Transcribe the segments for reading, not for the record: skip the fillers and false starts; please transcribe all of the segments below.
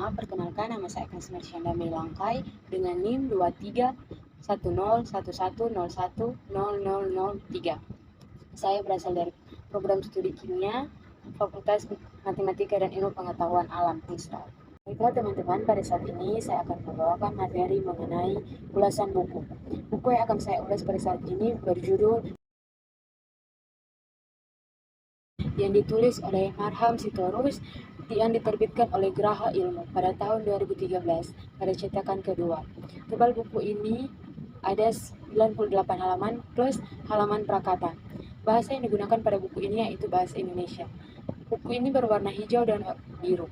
Pertama-tama, perkenalkan nama saya Agnes Marsyanda Melangkai dengan NIM 231011010003. Saya berasal dari program studi kimia Fakultas Matematika dan Ilmu Pengetahuan Alam Unsra. Baiklah teman-teman, pada saat ini saya akan membawakan materi mengenai ulasan buku. Buku yang akan saya ulas pada saat ini berjudul yang ditulis oleh Marham Sitorus yang diterbitkan oleh Graha Ilmu pada tahun 2013 pada cetakan kedua. Tebal buku ini ada 98 halaman plus halaman prakata. Bahasa yang digunakan pada buku ini yaitu bahasa Indonesia. Buku ini berwarna hijau dan biru.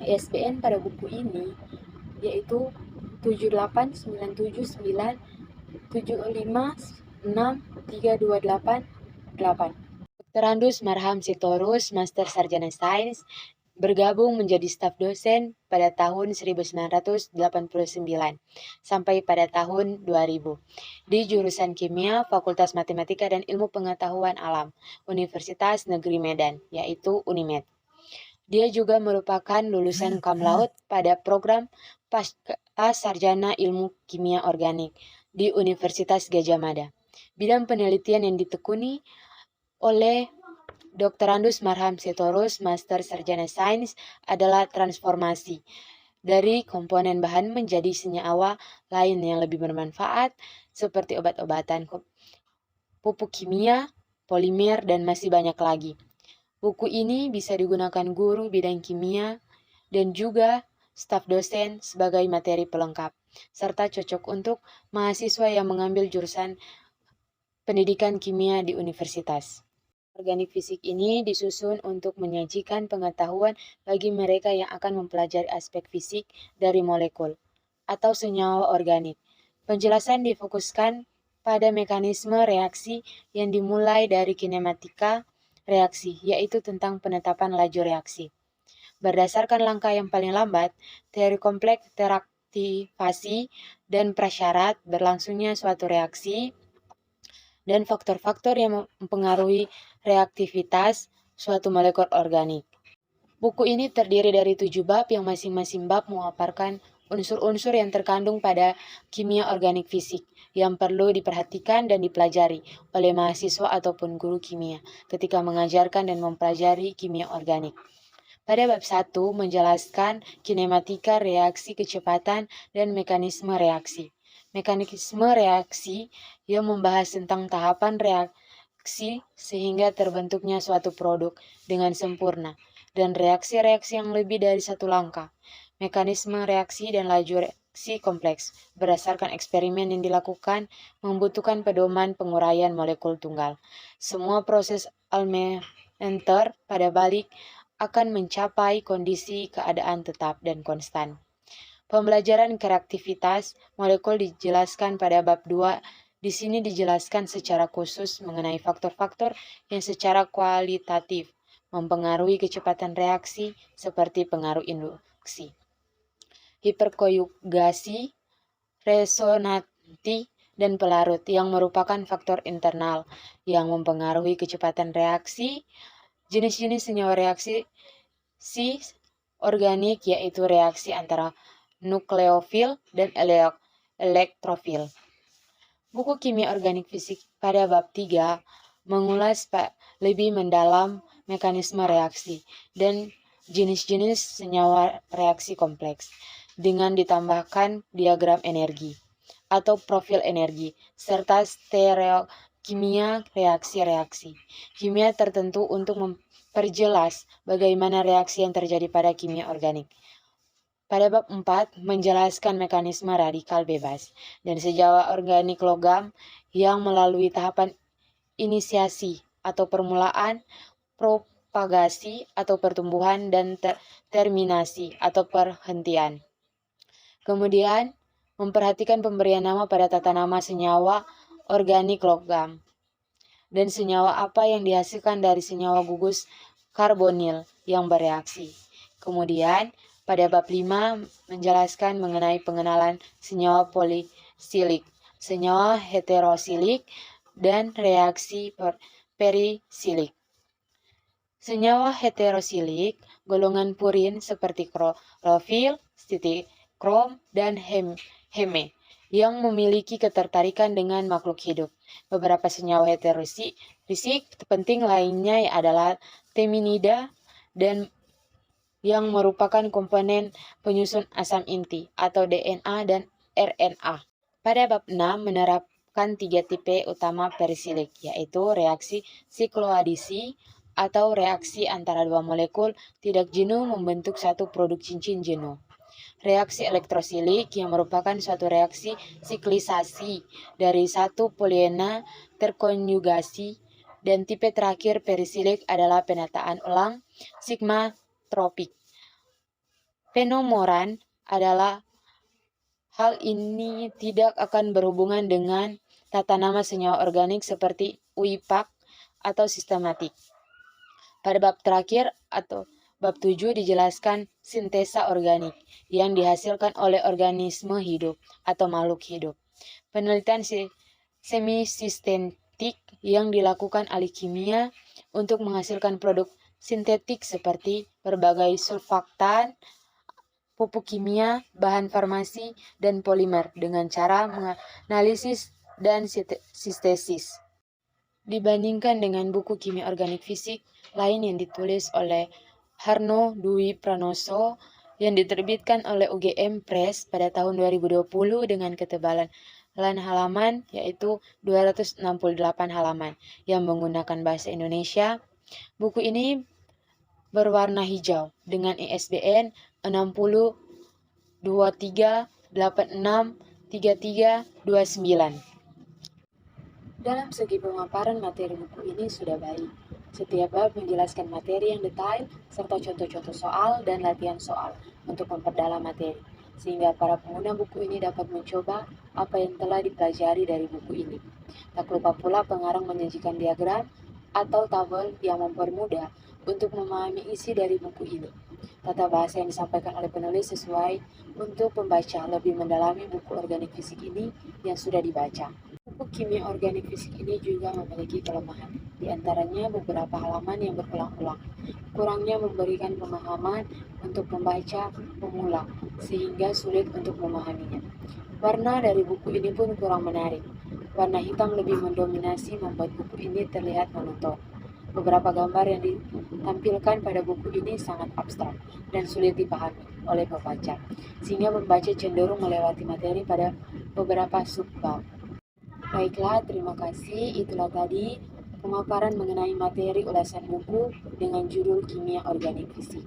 ISBN pada buku ini yaitu 78997563288. Dr. Andus Marham Sitorus, Master Sarjana Sains, bergabung menjadi staf dosen pada tahun 1989 sampai pada tahun 2000 di jurusan Kimia Fakultas Matematika dan Ilmu Pengetahuan Alam Universitas Negeri Medan, yaitu Unimed. Dia juga merupakan lulusan cum laude pada program Pasca Sarjana Ilmu Kimia Organik di Universitas Gadjah Mada. Bidang penelitian yang ditekuni oleh Dr. Andus Marham Sitorus, Master Sarjana Sains, adalah transformasi dari komponen bahan menjadi senyawa lain yang lebih bermanfaat seperti obat-obatan, pupuk kimia, polimer, dan masih banyak lagi. Buku ini bisa digunakan guru bidang kimia dan juga staf dosen sebagai materi pelengkap, serta cocok untuk mahasiswa yang mengambil jurusan pendidikan kimia di universitas. Organik fisik ini disusun untuk menyajikan pengetahuan bagi mereka yang akan mempelajari aspek fisik dari molekul atau senyawa organik. Penjelasan difokuskan pada mekanisme reaksi yang dimulai dari kinematika reaksi, yaitu tentang penetapan laju reaksi. Berdasarkan langkah yang paling lambat, teori kompleks teraktivasi dan prasyarat berlangsungnya suatu reaksi dan faktor-faktor yang mempengaruhi reaktivitas suatu molekul organik. Buku ini terdiri dari 7 bab yang masing-masing bab memaparkan unsur-unsur yang terkandung pada kimia organik fisik yang perlu diperhatikan dan dipelajari oleh mahasiswa ataupun guru kimia ketika mengajarkan dan mempelajari kimia organik. Pada bab 1 menjelaskan kinematika reaksi, kecepatan, dan mekanisme reaksi. Mekanisme reaksi yang membahas tentang tahapan reaksi sehingga terbentuknya suatu produk dengan sempurna, dan reaksi-reaksi yang lebih dari satu langkah. Mekanisme reaksi dan laju reaksi kompleks berdasarkan eksperimen yang dilakukan membutuhkan pedoman penguraian molekul tunggal. Semua proses elementer pada balik akan mencapai kondisi keadaan tetap dan konstan. Pembelajaran reaktivitas molekul dijelaskan pada bab 2. Di sini dijelaskan secara khusus mengenai faktor-faktor yang secara kualitatif mempengaruhi kecepatan reaksi seperti pengaruh induksi, hiperkonjugasi, resonansi, dan pelarut yang merupakan faktor internal yang mempengaruhi kecepatan reaksi. Jenis-jenis senyawa reaksi organik yaitu reaksi antara nukleofil dan elektrofil. Buku Kimia Organik Fisik pada bab 3 mengulas lebih mendalam mekanisme reaksi dan jenis-jenis senyawa reaksi kompleks dengan ditambahkan diagram energi atau profil energi serta stereokimia reaksi-reaksi kimia tertentu untuk memperjelas bagaimana reaksi yang terjadi pada kimia organik. Pada bab 4 menjelaskan mekanisme radikal bebas dan senyawa organik logam yang melalui tahapan inisiasi atau permulaan, propagasi atau pertumbuhan, dan terminasi atau perhentian. Kemudian memperhatikan pemberian nama pada tata nama senyawa organik logam dan senyawa apa yang dihasilkan dari senyawa gugus karbonil yang bereaksi. Kemudian pada bab 5 menjelaskan mengenai pengenalan senyawa polisilik, senyawa heterosilik, dan reaksi perisilik. Senyawa heterosilik golongan purin seperti klorofil, krom, dan heme yang memiliki ketertarikan dengan makhluk hidup. Beberapa senyawa heterosik penting lainnya adalah teminida dan yang merupakan komponen penyusun asam inti atau DNA dan RNA. Pada bab 6 menerapkan 3 tipe utama perisilik, yaitu reaksi sikloadisi atau reaksi antara dua molekul tidak jenuh membentuk satu produk cincin jenuh. Reaksi elektrosilik yang merupakan suatu reaksi siklisasi dari satu poliena terkonjugasi, dan tipe terakhir perisilik adalah penataan ulang sigmatropik. Penomoran adalah hal ini tidak akan berhubungan dengan tata nama senyawa organik seperti UIPAC atau sistematik. Pada bab terakhir atau bab 7 dijelaskan sintesa organik yang dihasilkan oleh organisme hidup atau makhluk hidup. Penelitian semisistentik yang dilakukan ahli kimia untuk menghasilkan produk sintetik seperti berbagai surfaktan, pupuk kimia, bahan farmasi, dan polimer dengan cara menganalisis dan sintesis. Dibandingkan dengan buku kimia organik fisik lain yang ditulis oleh Harno Dwi Pranoso yang diterbitkan oleh UGM Press pada tahun 2020 dengan ketebalan halaman yaitu 268 halaman yang menggunakan bahasa Indonesia. Buku ini berwarna hijau dengan ISBN 6023863329. Dalam segi pemaparan materi buku ini sudah baik. Setiap bab menjelaskan materi yang detail serta contoh-contoh soal dan latihan soal untuk memperdalam materi, sehingga para pengguna buku ini dapat mencoba apa yang telah dipelajari dari buku ini. Tak lupa pula pengarang menyajikan diagram atau tabel yang mempermudah untuk memahami isi dari buku ini. Tata bahasa yang disampaikan oleh penulis sesuai untuk pembaca lebih mendalami buku organik fisik ini yang sudah dibaca. Buku kimia organik fisik ini juga memiliki kelemahan, di antaranya beberapa halaman yang berulang-ulang. Kurangnya memberikan pemahaman untuk pembaca pemula, sehingga sulit untuk memahaminya. Warna dari buku ini pun kurang menarik. Warna hitam lebih mendominasi membuat buku ini terlihat monoton. Beberapa gambar yang ditampilkan pada buku ini sangat abstrak dan sulit dipahami oleh pembaca, sehingga pembaca cenderung melewati materi pada beberapa subbab. Baiklah, terima kasih. Itulah tadi pemaparan mengenai materi ulasan buku dengan judul Kimia Organik Fisik.